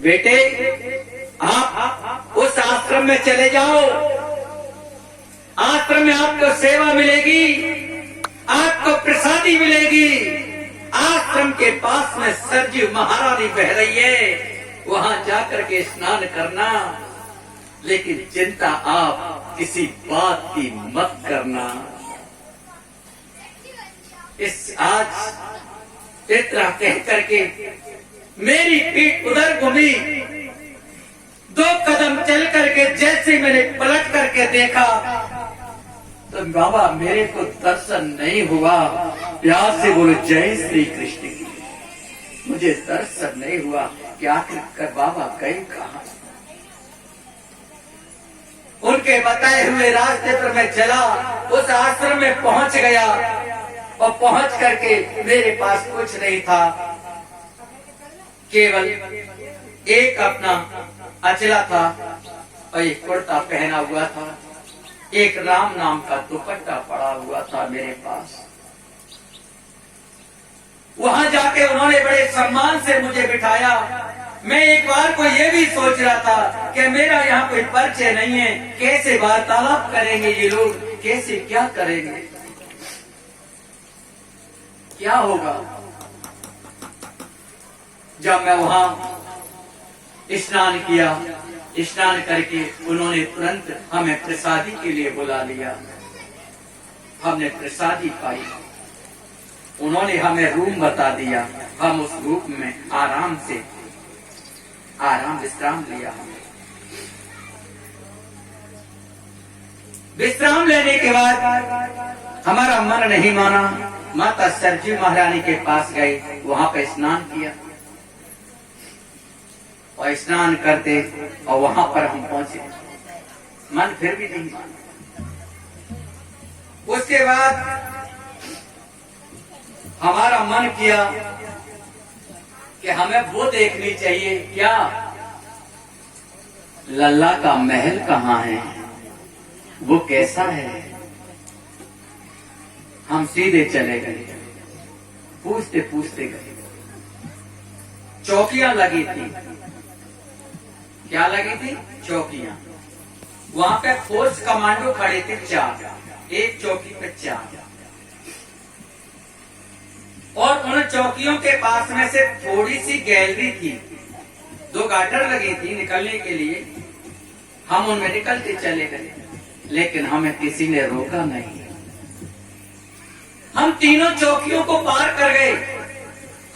बेटे, आप उस आश्रम में चले जाओ। आश्रम में आपको सेवा मिलेगी, आपको प्रसादी मिलेगी। आश्रम के पास में सरजू महारानी बह रही है, वहां जाकर के स्नान करना। लेकिन चिंता आप किसी बात की मत करना। इस आज इतना कह करके मेरी पीठ उधर घूमी। 2 कदम चल करके जैसे मैंने पलट करके देखा तो बाबा मेरे को दर्शन नहीं हुआ। प्यार से बोलो जय श्री कृष्ण की। मुझे दर्शन नहीं हुआ कि आखिर बाबा गए कहां। उनके बताए हुए रास्ते पर मैं चला, उस आश्रम में पहुंच गया और पहुंच करके मेरे पास कुछ नहीं था, केवल एक अपना अचला था और एक कुर्ता पहना हुआ था। एक राम नाम का दुपट्टा पड़ा हुआ था मेरे पास। वहां जाके उन्होंने बड़े सम्मान से मुझे बिठाया। मैं एक बार को ये भी सोच रहा था कि मेरा यहाँ कोई परिचय नहीं है, कैसे वार्तालाप करेंगे ये लोग, कैसे क्या करेंगे, क्या होगा। जब मैं वहां स्नान किया, स्नान करके उन्होंने तुरंत हमें प्रसादी के लिए बुला लिया। हमने प्रसादी पाई, उन्होंने हमें रूम बता दिया। हम उस रूम में आराम विश्राम लिया। हमने विश्राम लेने के बाद हमारा मन नहीं माना, माता सरजू महारानी के पास गए, वहां पे स्नान किया और स्नान करते और वहां पर हम पहुंचे। मन फिर भी नहीं माना। उसके बाद हमारा मन किया कि हमें वो देखनी चाहिए, क्या लल्ला का महल कहाँ है, वो कैसा है। हम सीधे चले गए, पूछते पूछते गए। चौकियां लगी थी। क्या लगी थी? चौकियां। वहां पे फोर्स कमांडो खड़े थे 4, एक चौकी पे 4। और उन चौकियों के पास में से थोड़ी सी गैलरी थी, 2 गाटर लगी थी निकलने के लिए। हम उनमें निकलते चले गए, लेकिन हमें किसी ने रोका नहीं। हम तीनों चौकियों को पार कर गए।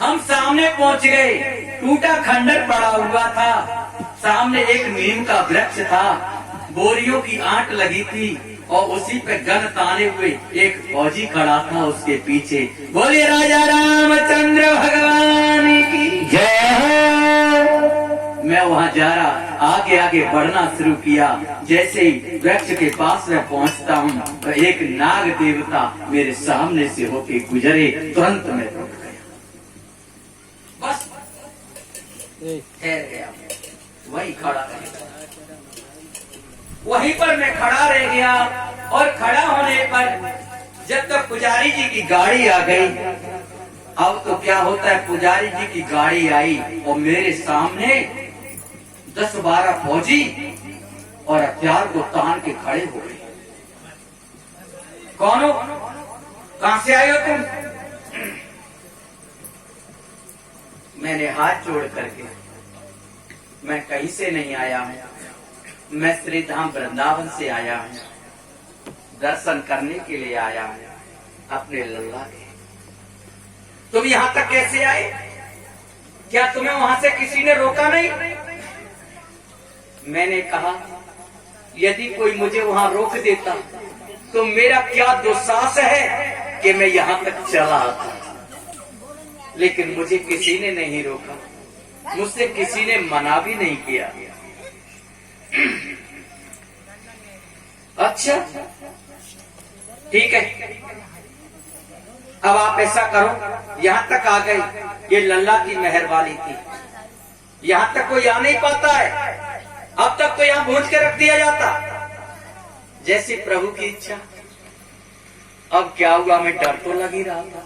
हम सामने पहुंच गए। टूटा खंडर पड़ा हुआ था। सामने एक नीम का वृक्ष था, बोरियों की आंट लगी थी और उसी पे गन ताने हुए एक फौजी खड़ा था उसके पीछे। बोलिए राजा रामचंद्र भगवान की जय। मैं वहां जा रहा, आगे आगे बढ़ना शुरू किया। जैसे ही वृक्ष के पास में पहुंचता हूँ तो एक नाग देवता मेरे सामने से होके गुजरे। तुरंत मैं रुक गया, बस ठहर गया, वहीं खड़ा रह गया। वहीं पर मैं खड़ा रह गया। और खड़ा होने पर जब तक पुजारी जी की गाड़ी आ गई, अब तो क्या होता है, पुजारी जी की गाड़ी आई और मेरे सामने 10-12 फौजी और हथियार को तान के खड़े हो गए। कौन हो, कहां से आए हो तुम? मैंने हाथ जोड़ करके, मैं कहीं से नहीं आया हूं, मैं श्री धाम वृंदावन से आया हूं, दर्शन करने के लिए आया हूं अपने लल्ला के। तुम यहां तक कैसे आए? क्या तुम्हें वहां से किसी ने रोका नहीं? मैंने कहा यदि कोई मुझे वहां रोक देता तो मेरा क्या दुस्साहस है कि मैं यहां तक चला आता। लेकिन मुझे किसी ने नहीं रोका, मुझसे किसी ने मना भी नहीं किया। अच्छा ठीक है, अब आप ऐसा करो, यहां तक आ गए, ये लल्ला की मेहरबानी थी। यहां तक कोई आ नहीं पाता है, अब तक तो यहां भूज के रख दिया जाता। जैसी प्रभु की इच्छा। अब क्या हुआ, मैं डर तो लग ही रहा था।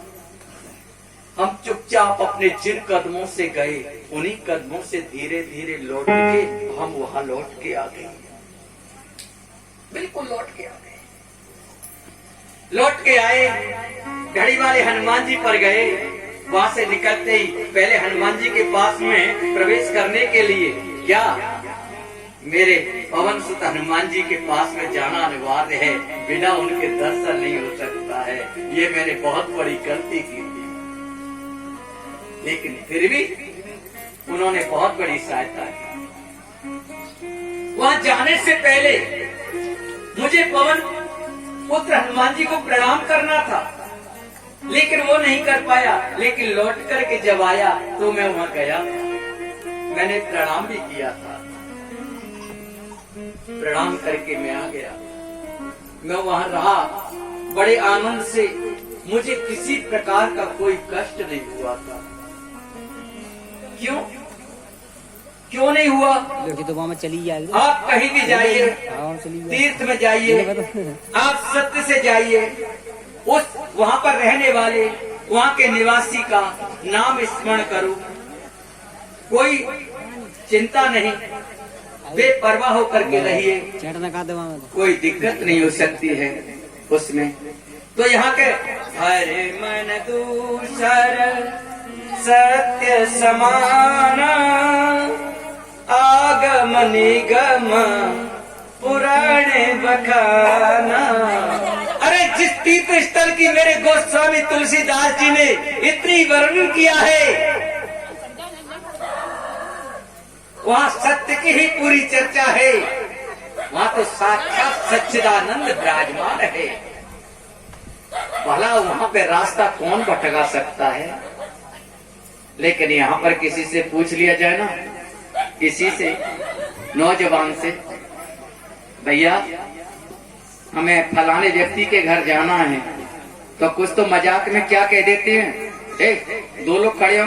हम चुपचाप अपने जिन कदमों से गए उन्हीं कदमों से धीरे धीरे लौट के हम वहां लौट के आ गए, बिल्कुल लौट के आ गए। लौट के आए, घड़ी वाले हनुमान जी पर गए। वहां से निकलते ही पहले हनुमान जी के पास में प्रवेश करने के लिए क्या मेरे पवन सुत हनुमान जी के पास में जाना अनिवार्य है, बिना उनके दर्शन नहीं हो सकता है। ये मैंने बहुत बड़ी गलती की थी, लेकिन फिर भी उन्होंने बहुत बड़ी सहायता की। वहां जाने से पहले मुझे पवन पुत्र हनुमान जी को प्रणाम करना था, लेकिन वो नहीं कर पाया। लेकिन लौट करके जब आया तो मैं वहां गया, मैंने प्रणाम भी किया था। प्रणाम करके मैं आ गया, मैं वहां रहा बड़े आनंद से, मुझे किसी प्रकार का कोई कष्ट नहीं हुआ था। क्यों क्यों नहीं हुआ? तो वहाँ चली जाएगी। आप कहीं भी जाइए, तीर्थ में जाइए, आप सत्य से जाइए, उस वहां पर रहने वाले वहां के निवासी का नाम स्मरण करो, कोई चिंता नहीं, बेपरवाह होकर के रहिए, कोई दिक्कत नहीं हो सकती है उसमें। तो यहाँ के हरे मन दूसर सत्य समाना, आगम निगम पुराण बखाना। अरे जिस तीर्थ स्थल की मेरे गोस्वामी तुलसीदास जी ने इतनी वर्णन किया है, वहाँ सत्य की ही पूरी चर्चा है। वहाँ तो साक्षात सच्चिदानंद विराजमान है। भला वहाँ पे रास्ता कौन भटका सकता है? लेकिन यहाँ पर किसी से पूछ लिया जाए ना, किसी से, नौजवान से, भैया हमें फलाने व्यक्ति के घर जाना है, तो कुछ तो मजाक में क्या कह देते हैं, दो लोग खड़े होंगे,